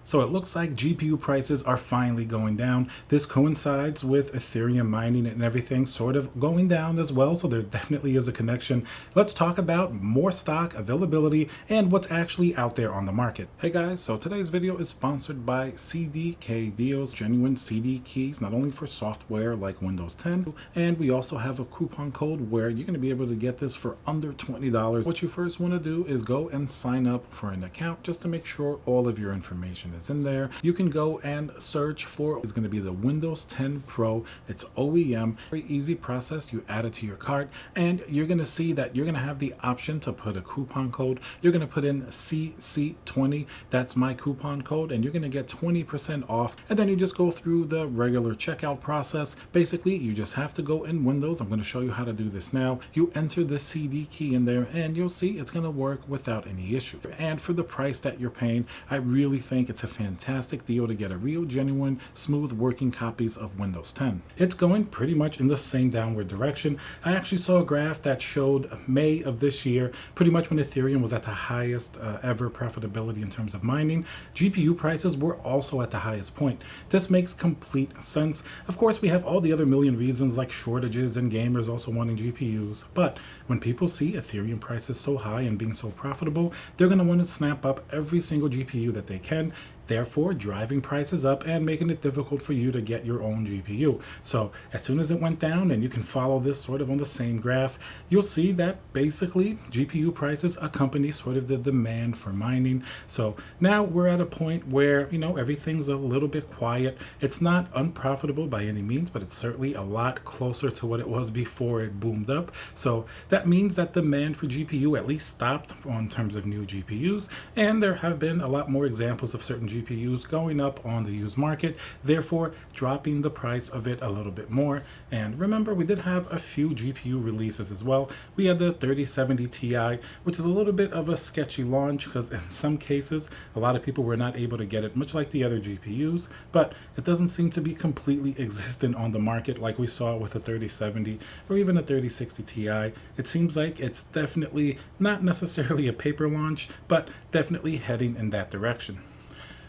So it looks like GPU prices are finally going down. This coincides with Ethereum mining and everything sort of going down as well. So there definitely is a connection. Let's talk about more stock availability and what's actually out there on the market. Hey guys, so today's video is sponsored by CDK Deals, genuine CD keys, not only for software like Windows 10, and we also have a coupon code where you're going to be able to get this for under $20. What you first want to do is go and sign up for an account just to make sure all of your information is in there. You can go and search for, it's going to be the Windows 10 Pro. It's OEM, very easy process. You add it to your cart and you're going to see that you're going to have the option to put a coupon code. You're going to put in CC20. That's my coupon code, and you're going to get 20% off. And then you just go through the regular checkout process. Basically, you just have to go in Windows. I'm going to show you how to do this now. You enter the CD key in there and you'll see it's going to work without any issue. And for the price that you're paying, I really think it's a fantastic deal to get a real, genuine, smooth working copies of Windows 10. It's going pretty much in the same downward direction. I actually saw a graph that showed May of this year, pretty much when Ethereum was at the highest ever profitability in terms of mining. GPU prices were also at the highest point. This makes complete sense. Of course, we have all the other million reasons like shortages and gamers also wanting GPUs, but when people see Ethereum prices so high and being so profitable, they're going to want to snap up every single GPU that they can, therefore driving prices up and making it difficult for you to get your own GPU. So as soon as it went down, and you can follow this sort of on the same graph, you'll see that basically GPU prices accompany sort of the demand for mining. So now we're at a point where, everything's a little bit quiet. It's not unprofitable by any means, but it's certainly a lot closer to what it was before it boomed up. So that means that demand for GPU at least stopped in terms of new GPUs, and there have been a lot more examples of certain GPUs going up on the used market, therefore dropping the price of it a little bit more. And remember, we did have a few GPU releases as well. We had the 3070 Ti, which is a little bit of a sketchy launch because in some cases a lot of people were not able to get it, much like the other GPUs, but it doesn't seem to be completely existent on the market like we saw with the 3070 or even a 3060 Ti. It seems like it's definitely not necessarily a paper launch, but definitely heading in that direction.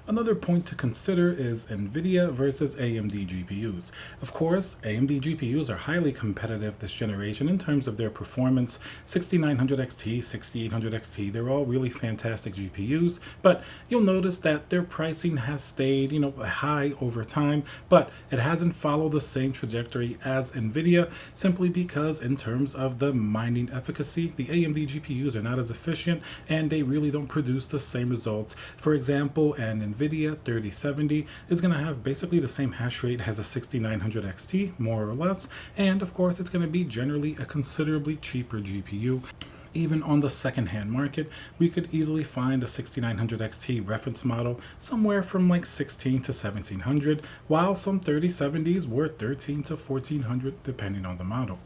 Another point to consider is Nvidia versus AMD GPUs. Of course, AMD GPUs are highly competitive this generation in terms of their performance. 6900 XT, 6800 XT, they're all really fantastic GPUs, but you'll notice that their pricing has stayed, high over time, but it hasn't followed the same trajectory as Nvidia, simply because in terms of the mining efficacy, the AMD GPUs are not as efficient and they really don't produce the same results. For example, an Nvidia 3070 is going to have basically the same hash rate as a 6900 XT, more or less, and of course it's going to be generally a considerably cheaper GPU. Even on the second-hand market, we could easily find a 6900 XT reference model somewhere from like 16 to 1700, while some 3070s were 13 to 1400 depending on the model.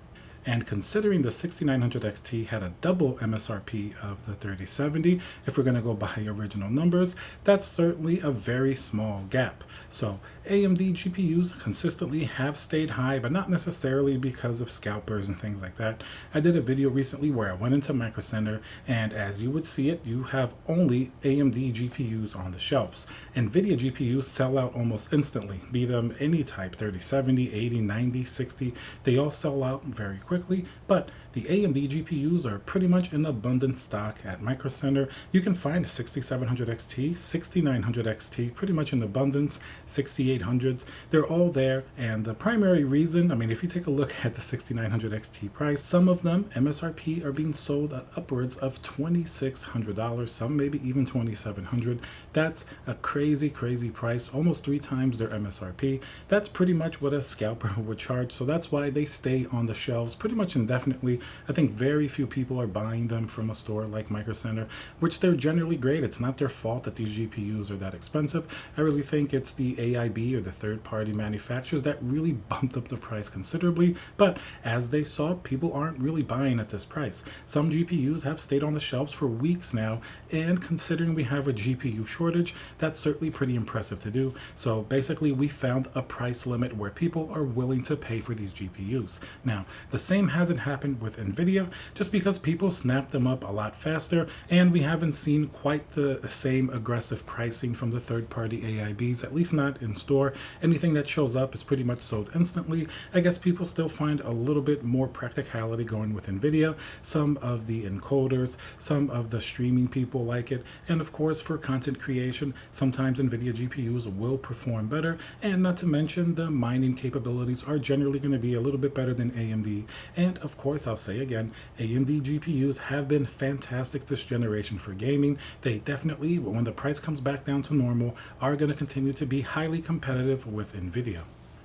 And considering the 6900 XT had a double MSRP of the 3070, if we're going to go by original numbers, that's certainly a very small gap. So AMD GPUs consistently have stayed high, but not necessarily because of scalpers and things like that. I did a video recently where I went into Micro Center, and as you would see it, you have only AMD GPUs on the shelves. Nvidia GPUs sell out almost instantly, be them any type, 3070, 80, 90, 60, they all sell out very quickly, but the AMD GPUs are pretty much in abundant stock at Micro Center. You can find 6700 XT, 6900 XT pretty much in abundance, 6800s, they're all there. And the primary reason, if you take a look at the 6900 XT price, some of them MSRP are being sold at upwards of $2,600, some maybe even $2,700. That's a crazy price, almost 3 times their MSRP. That's pretty much what a scalper would charge, so that's why they stay on the shelves pretty much indefinitely. I think very few people are buying them from a store like Micro Center, which they're generally great. It's not their fault that these GPUs are that expensive. I really think it's the AIB or the third-party manufacturers that really bumped up the price considerably, but as they saw, people aren't really buying at this price. Some GPUs have stayed on the shelves for weeks now, and considering we have a GPU shortage, that's certainly pretty impressive to do. So basically, we found a price limit where people are willing to pay for these GPUs. Now, the same hasn't happened with Nvidia, just because people snap them up a lot faster, and we haven't seen quite the same aggressive pricing from the third-party AIBs, at least not in store. Anything that shows up is pretty much sold instantly. I guess people still find a little bit more practicality going with Nvidia. Some of the encoders, some of the streaming people like it, and of course for content creation, sometimes Nvidia GPUs will perform better, and not to mention the mining capabilities are generally going to be a little bit better than AMD. And of course, I'll say again, AMD GPUs have been fantastic this generation for gaming. They definitely, when the price comes back down to normal, are going to continue to be highly competitive with Nvidia.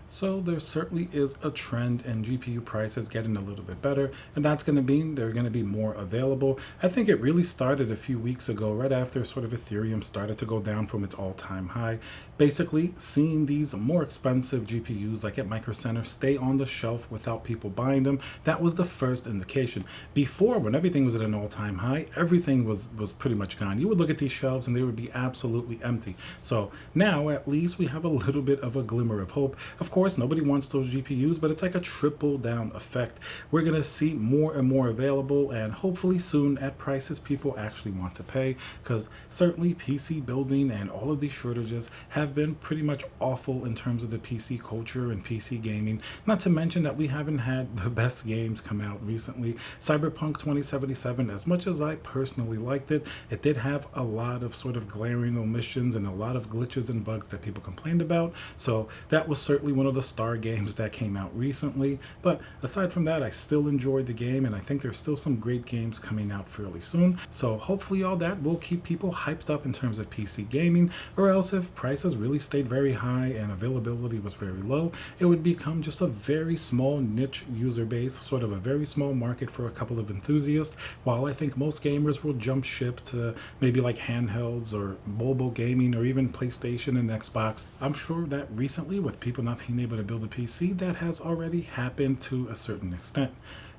So there certainly is a trend in GPU prices getting a little bit better, and that's going to mean they're going to be more available. I think it really started a few weeks ago, right after sort of Ethereum started to go down from its all-time high. Basically, seeing these more expensive GPUs like at Micro Center stay on the shelf without people buying them, that was the first indication. Before, when everything was at an all-time high, everything was pretty much gone. You would look at these shelves and they would be absolutely empty. So now at least we have a little bit of a glimmer of hope. Of course, nobody wants those GPUs, but it's like a triple down effect. We're going to see more and more available, and hopefully soon at prices people actually want to pay, because certainly PC building and all of these shortages have been pretty much awful in terms of the PC culture and PC gaming. Not to mention that we haven't had the best games come out recently. Cyberpunk 2077, as much as I personally liked it, it did have a lot of sort of glaring omissions and a lot of glitches and bugs that people complained about. So that was certainly one of the star games that came out recently. But aside from that, I still enjoyed the game, and I think there's still some great games coming out fairly soon. So hopefully all that will keep people hyped up in terms of PC gaming, or else if prices really stayed very high and availability was very low, it would become just a very small niche user base, sort of a very small market for a couple of enthusiasts, while I think most gamers will jump ship to maybe like handhelds or mobile gaming or even PlayStation and Xbox. I'm sure that recently, with people not being able to build a PC, that has already happened to a certain extent.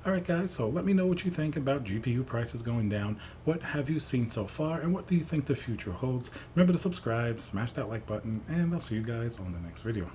Alright guys, so let me know what you think about GPU prices going down. What have you seen so far, and what do you think the future holds? Remember to subscribe, smash that like button, and I'll see you guys on the next video.